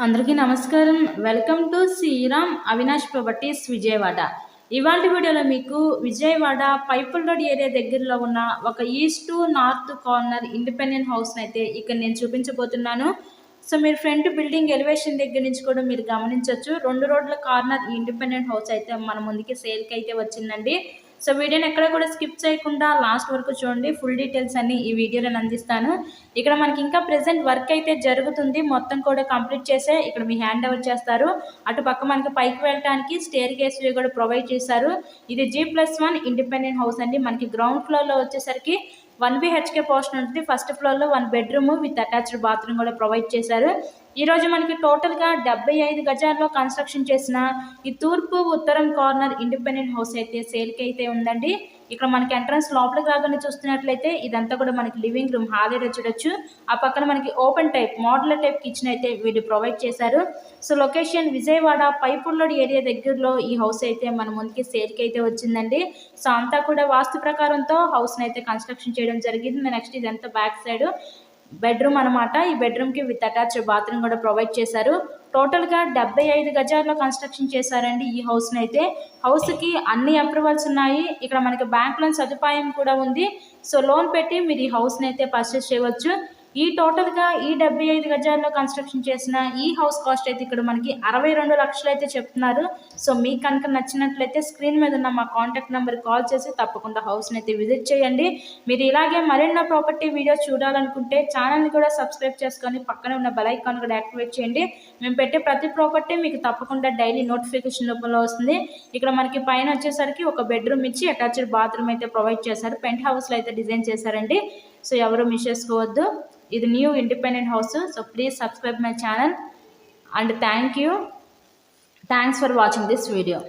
అందరికీ నమస్కారం. Welcome to Sriram Avinash properties Vijayawada. ఇవాళ వీడియోలో మీకు విజయవాడ పైపుల్ రోడ్ ఏరియా దగ్గరలో ఉన్న ఒక ఈస్ట్ నార్త్ కార్నర్ ఇండిపెండెంట్ హౌస్ని అయితే ఇక్కడ నేను చూపించబోతున్నాను. సో మీరు ఫ్రంట్ బిల్డింగ్ ఎలివేషన్ దగ్గర నుంచి కూడా మీరు గమనించవచ్చు. 2 రోడ్ల కార్నర్ ఈ ఇండిపెండెంట్ హౌస్ అయితే మన ముందుకి సేల్కి అయితే వచ్చిందండి. సో వీడియోని ఎక్కడ కూడా స్కిప్ చేయకుండా లాస్ట్ వరకు చూడండి. ఫుల్ డీటెయిల్స్ అన్ని ఈ వీడియోలో అందిస్తాను. ఇక్కడ మనకి ఇంకా ప్రెసెంట్ వర్క్ అయితే జరుగుతుంది. మొత్తం కూడా కంప్లీట్ చేసే ఇక్కడ మీ హ్యాండ్ ఓవర్ చేస్తారు. అటు పక్క మనకి పైకి వెళ్ళడానికి స్టేర్ కేస్ కూడా ప్రొవైడ్ చేశారు. ఇది G+1 ఇండిపెండెంట్ హౌస్ అండి. మనకి గ్రౌండ్ ఫ్లోర్లో వచ్చేసరికి 1 BHK పోర్షన్ ఉంటుంది. ఫస్ట్ ఫ్లోర్లో 1 బెడ్రూమ్ విత్ అటాచ్డ్ బాత్రూమ్ కూడా ప్రొవైడ్ చేశారు. ఈరోజు మనకి టోటల్గా 75 గజాల్లో కన్స్ట్రక్షన్ చేసిన ఈ తూర్పు ఉత్తరం కార్నర్ ఇండిపెండెంట్ హౌస్ అయితే సేల్కి అయితే ఉందండి. ఇక్కడ మనకి ఎంట్రన్స్ లోపలికి రాగానే చూస్తున్నట్లయితే ఇదంతా కూడా మనకి లివింగ్ రూమ్ హాల్ ఏరియా చూడొచ్చు. ఆ పక్కన మనకి open type modular type kitchen అయితే వీళ్ళు ప్రొవైడ్ చేశారు. So location Vijayawada pipeline road area దగ్గరలో ఈ హౌస్ అయితే మన ముందుకి సేల్కి అయితే వచ్చిందండి. సో అంతా కూడా వాస్తు ప్రకారంతో హౌస్ని అయితే కన్స్ట్రక్షన్ చేయడం జరిగింది. నెక్స్ట్ ఇదంతా బ్యాక్ సైడ్ బెడ్రూమ్ అనమాట. ఈ బెడ్రూమ్కి విత్ అటాచ్డ్ బాత్రూమ్ కూడా ప్రొవైడ్ చేశారు. టోటల్గా 75 గజాల్లో కన్స్ట్రక్షన్ చేశారండి ఈ హౌస్ని అయితే. హౌస్కి అన్ని అప్రూవల్స్ ఉన్నాయి. ఇక్కడ మనకి బ్యాంక్ లోన్ సదుపాయం కూడా ఉంది. సో లోన్ పెట్టి మీరు ఈ హౌస్ని అయితే పర్చేస్ చేయవచ్చు. ఈ టోటల్గా ఈ 75 గజాల్లో కన్స్ట్రక్షన్ చేసిన ఈ హౌస్ కాస్ట్ అయితే ఇక్కడ మనకి 62 లక్షలు అయితే చెప్తున్నారు. సో మీకు కనుక నచ్చినట్లయితే స్క్రీన్ మీద ఉన్న మా కాంటాక్ట్ నెంబర్కి కాల్ చేసి తప్పకుండా హౌస్ని అయితే విజిట్ చేయండి. మీరు ఇలాగే మరెన్నో ప్రాపర్టీ వీడియోస్ చూడాలనుకుంటే ఛానల్ని కూడా సబ్స్క్రైబ్ చేసుకొని పక్కనే ఉన్న బెల్ ఐకాన్ కూడా యాక్టివేట్ చేయండి. మేము పెట్టే ప్రతి ప్రాపర్టీ మీకు తప్పకుండా డైలీ నోటిఫికేషన్ రూపంలో వస్తుంది. ఇక్కడ మనకి పైన వచ్చేసరికి ఒక బెడ్రూమ్ ఇచ్చి అటాచ్డ్ బాత్రూమ్ అయితే ప్రొవైడ్ చేశారు. పెంట్ హౌస్లో అయితే డిజైన్ చేశారండి. సో ఎవరు మిస్ చేసుకోవద్దు. ఇది new independent house. So please subscribe my channel and thanks for watching this video.